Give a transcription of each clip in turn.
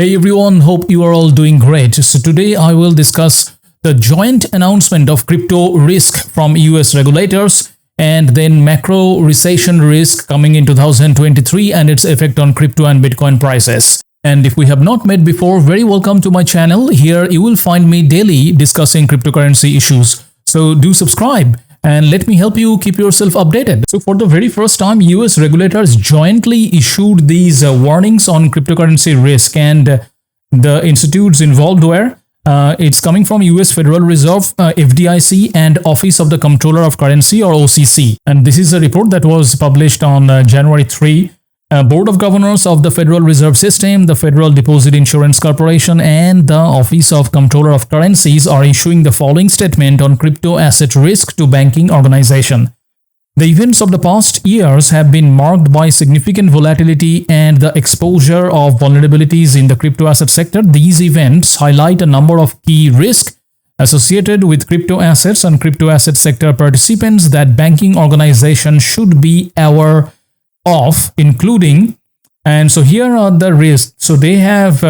Hey everyone, hope you are all doing great. So today I will discuss the joint announcement of crypto risk from US regulators and then macro-recession risk coming in 2023 and its effect on crypto and Bitcoin prices. And if we have not met before, very welcome to my channel. Here you will find me daily discussing cryptocurrency issues. So do subscribe and let me help you keep yourself updated. So for the very first time, US regulators jointly issued these warnings on cryptocurrency risk, and the institutes involved were it's coming from US Federal Reserve, FDIC, and Office of the Comptroller of Currency, or OCC. And this is a report that was published on January 3. Board of Governors of the Federal Reserve System, the Federal Deposit Insurance Corporation, and the Office of Comptroller of Currencies are issuing the following statement on crypto asset risk to banking organization. The events of the past years have been marked by significant volatility and the exposure of vulnerabilities in the crypto asset sector. These events highlight a number of key risks associated with crypto assets and crypto asset sector participants that banking organizations should be aware of, including, and so here are the risks. So they have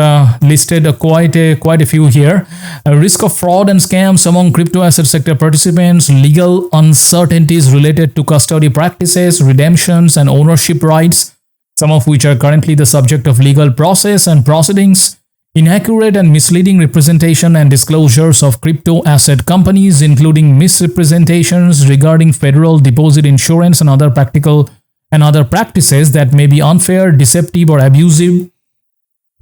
listed quite a few here. A risk of fraud and scams among crypto asset sector participants, legal uncertainties related to custody practices, redemptions, and ownership rights, some of which are currently the subject of legal process and proceedings, inaccurate and misleading representation and disclosures of crypto asset companies, including misrepresentations regarding federal deposit insurance and other practices that may be unfair, deceptive, or abusive.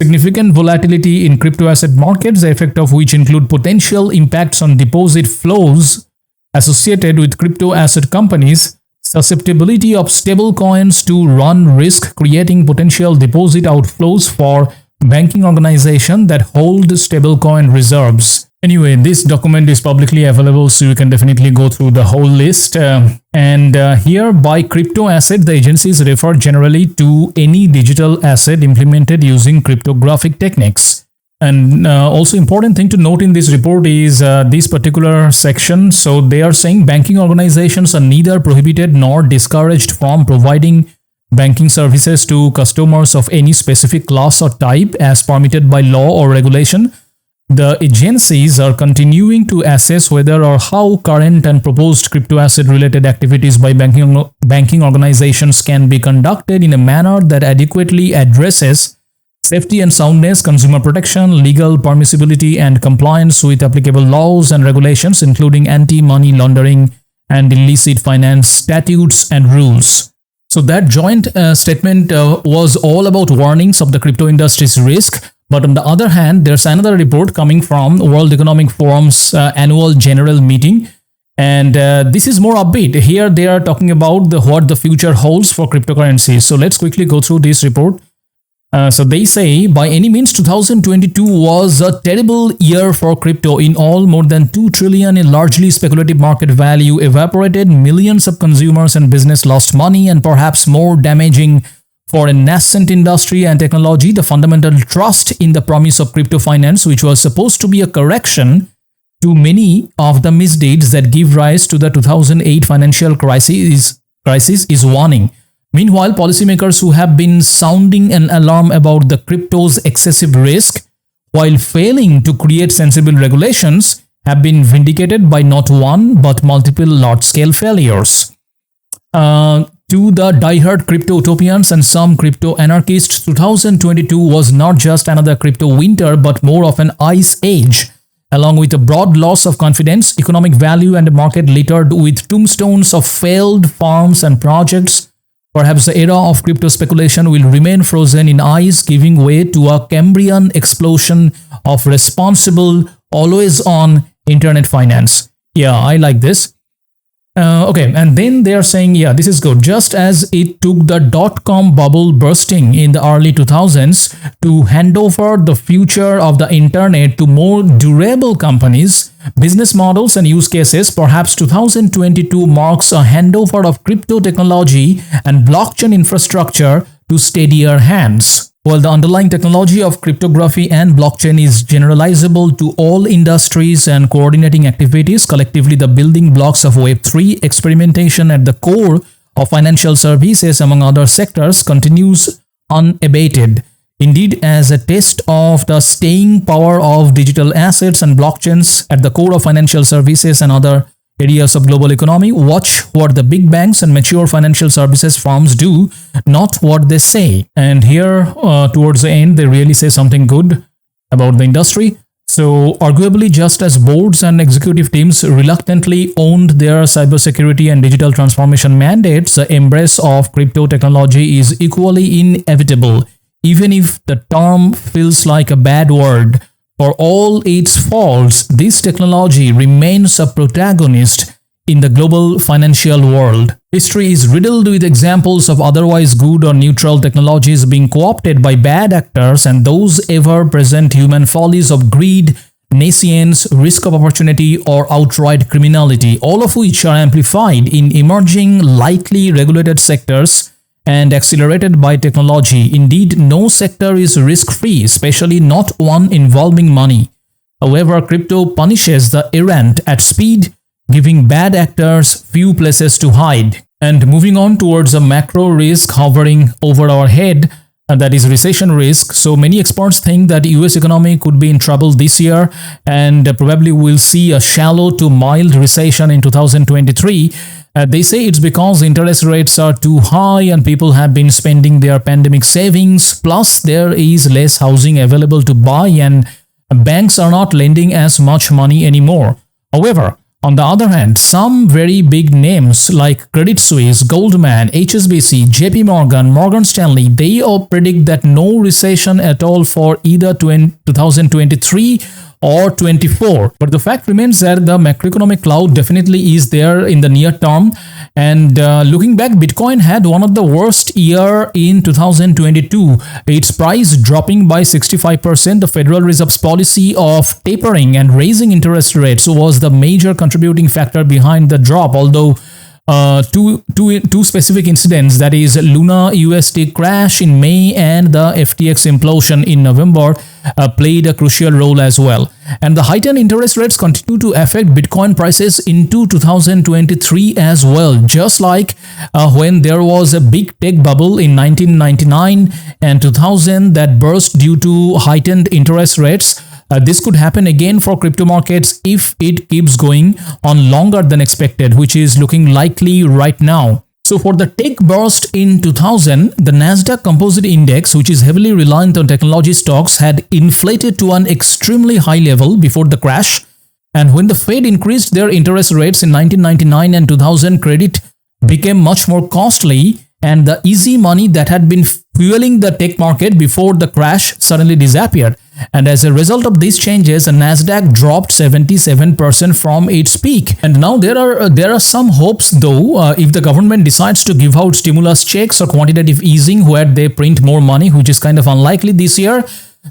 Significant volatility in crypto asset markets, the effect of which include potential impacts on deposit flows associated with crypto asset companies, susceptibility of stable coins to run risk, creating potential deposit outflows for banking organizations that hold stablecoin reserves. Anyway, this document is publicly available, so you can definitely go through the whole list. Here, by crypto asset, the agencies refer generally to any digital asset implemented using cryptographic techniques. And also important thing to note in this report is this particular section. So they are saying banking organizations are neither prohibited nor discouraged from providing banking services to customers of any specific class or type as permitted by law or regulation. The agencies are continuing to assess whether or how current and proposed crypto asset related activities by banking organizations can be conducted in a manner that adequately addresses safety and soundness, consumer protection, legal permissibility, and compliance with applicable laws and regulations, including anti-money laundering and illicit finance statutes and rules. So that joint statement was all about warnings of the crypto industry's risk. But on the other hand, there's another report coming from World Economic Forum's annual general meeting. And this is more upbeat. Here they are talking about what the future holds for cryptocurrencies. So let's quickly go through this report. So they say, by any means, 2022 was a terrible year for crypto. In all, more than 2 trillion in largely speculative market value evaporated, millions of consumers and business lost money, and perhaps more damaging for a nascent industry and technology, the fundamental trust in the promise of crypto finance, which was supposed to be a correction to many of the misdeeds that give rise to the 2008 financial crisis is waning. Meanwhile, policymakers who have been sounding an alarm about the crypto's excessive risk while failing to create sensible regulations have been vindicated by not one but multiple large-scale failures. To the diehard crypto utopians and some crypto anarchists, 2022 was not just another crypto winter but more of an ice age, along with a broad loss of confidence, economic value, and a market littered with tombstones of failed firms and projects. Perhaps the era of crypto speculation will remain frozen in ice, giving way to a Cambrian explosion of responsible, always-on internet finance. Yeah, I like this. Okay, and then they are saying, yeah, this is good. Just as it took the dot-com bubble bursting in the early 2000s to hand over the future of the internet to more durable companies, business models, and use cases, perhaps 2022 marks a handover of crypto technology and blockchain infrastructure to steadier hands. While the underlying technology of cryptography and blockchain is generalizable to all industries and coordinating activities, collectively the building blocks of Web3 experimentation at the core of financial services, among other sectors, continues unabated. Indeed, as a test of the staying power of digital assets and blockchains at the core of financial services and other areas of global economy, watch what the big banks and mature financial services firms do, not what they say. And here, towards the end, they really say something good about the industry. So, arguably, just as boards and executive teams reluctantly owned their cybersecurity and digital transformation mandates, the embrace of crypto technology is equally inevitable, even if the term feels like a bad word. For all its faults, this technology remains a protagonist in the global financial world. History is riddled with examples of otherwise good or neutral technologies being co-opted by bad actors and those ever-present human follies of greed, nescience, risk of opportunity, or outright criminality, all of which are amplified in emerging, lightly regulated sectors and accelerated by technology. Indeed, no sector is risk-free, especially not one involving money. However, crypto punishes the errant at speed, giving bad actors few places to hide. And moving on towards a macro risk hovering over our head, that is recession risk. So many experts think that US economy could be in trouble this year and probably will see a shallow to mild recession in 2023. They say it's because interest rates are too high and people have been spending their pandemic savings, plus there is less housing available to buy and banks are not lending as much money anymore. However, on the other hand, some very big names like Credit Suisse, Goldman, HSBC, JP Morgan, Morgan Stanley, they all predict that no recession at all for either 2023 or 24. But the fact remains that the macroeconomic cloud definitely is there in the near term. And looking back, Bitcoin had one of the worst year in 2022. Its price dropping by 65%. The Federal Reserve's policy of tapering and raising interest rates was the major contributing factor behind the drop, although two specific incidents, that is Luna USD crash in May and the FTX implosion in November, played a crucial role as well. And the heightened interest rates continue to affect Bitcoin prices into 2023 as well, just like when there was a big tech bubble in 1999 and 2000 that burst due to heightened interest rates. This could happen again for crypto markets if it keeps going on longer than expected, which is looking likely right now. So for the tech burst in 2000, the Nasdaq Composite Index, which is heavily reliant on technology stocks, had inflated to an extremely high level before the crash. And when the Fed increased their interest rates in 1999 and 2000, credit became much more costly, and the easy money that had been fueling the tech market before the crash suddenly disappeared. And as a result of these changes, the Nasdaq dropped 77% from its peak. And now there are some hopes, though, if the government decides to give out stimulus checks or quantitative easing where they print more money, which is kind of unlikely this year,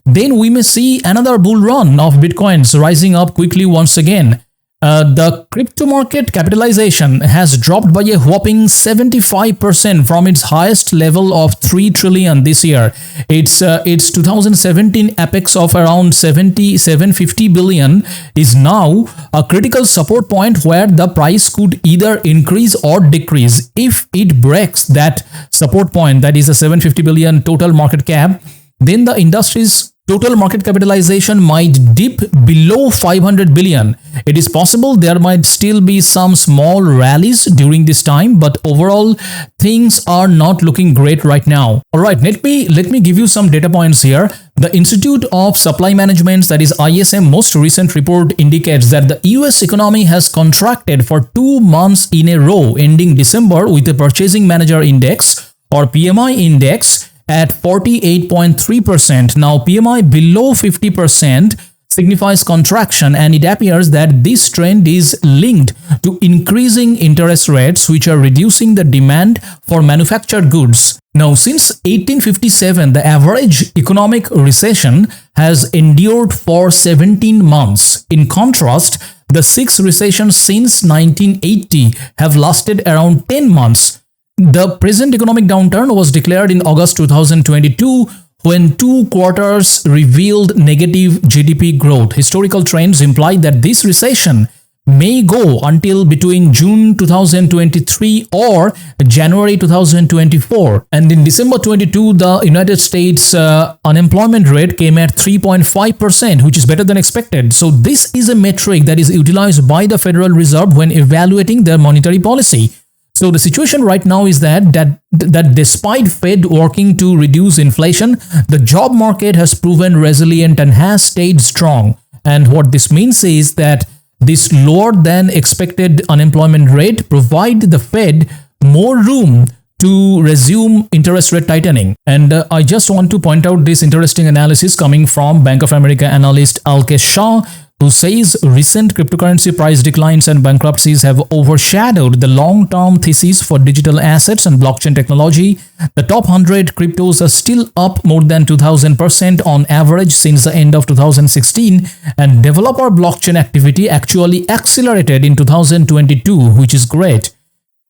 then we may see another bull run of Bitcoins rising up quickly once again. The crypto market capitalization has dropped by a whopping 75% from its highest level of 3 trillion this year. Its 2017 apex of around 750 billion is now a critical support point where the price could either increase or decrease. If it breaks that support point, that is a 750 billion total market cap, then the industry's total market capitalization might dip below 500 billion. It is possible there might still be some small rallies during this time, but overall things are not looking great right now. All right, let me give you some data points here. The Institute of Supply Management, that is ISM, most recent report indicates that the US economy has contracted for 2 months in a row, ending December with a Purchasing Manager Index or PMI index at 48.3%. Now, PMI below 50% signifies contraction, and it appears that this trend is linked to increasing interest rates, which are reducing the demand for manufactured goods. Now, since 1857, the average economic recession has endured for 17 months. In contrast, the 6 recessions since 1980 have lasted around 10 months. The present economic downturn was declared in August 2022 when 2 quarters revealed negative GDP growth. Historical trends imply that this recession may go until between June 2023 or January 2024. And in December 22, the United States unemployment rate came at 3.5%, which is better than expected. So this is a metric that is utilized by the Federal Reserve when evaluating their monetary policy. So the situation right now is that despite Fed working to reduce inflation, the job market has proven resilient and has stayed strong. And what this means is that this lower than expected unemployment rate provide the Fed more room to resume interest rate tightening. And I just want to point out this interesting analysis coming from Bank of America analyst Alkesh Shah, who says recent cryptocurrency price declines and bankruptcies have overshadowed the long-term thesis for digital assets and blockchain technology. The top 100 cryptos are still up more than 2,000% on average since the end of 2016, and developer blockchain activity actually accelerated in 2022, which is great.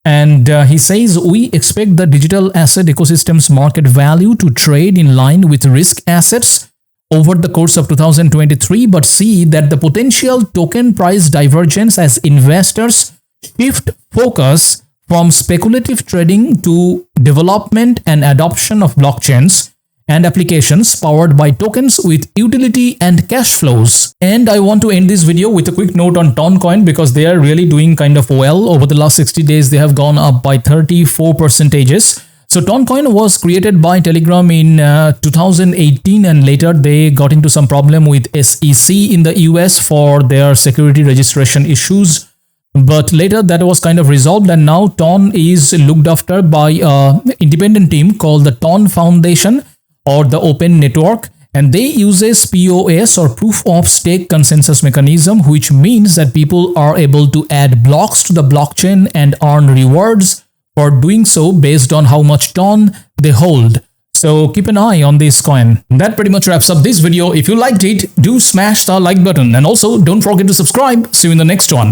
And he says, we expect the digital asset ecosystem's market value to trade in line with risk assets over the course of 2023, but see that the potential token price divergence as investors shift focus from speculative trading to development and adoption of blockchains and applications powered by tokens with utility and cash flows. And I want to end this video with a quick note on Toncoin because they are really doing kind of well. Over the last 60 days, they have gone up by 34%. So Toncoin was created by Telegram in 2018, and later they got into some problem with SEC in the US for their security registration issues. But later that was kind of resolved, and now Ton is looked after by an independent team called the Ton Foundation or the Open Network, and they uses POS or proof of stake consensus mechanism, which means that people are able to add blocks to the blockchain and earn rewards for doing so based on how much Ton they hold. So keep an eye on this coin. That pretty much wraps up this video. If you liked it, do smash the like button, and also don't forget to subscribe. See you in the next one.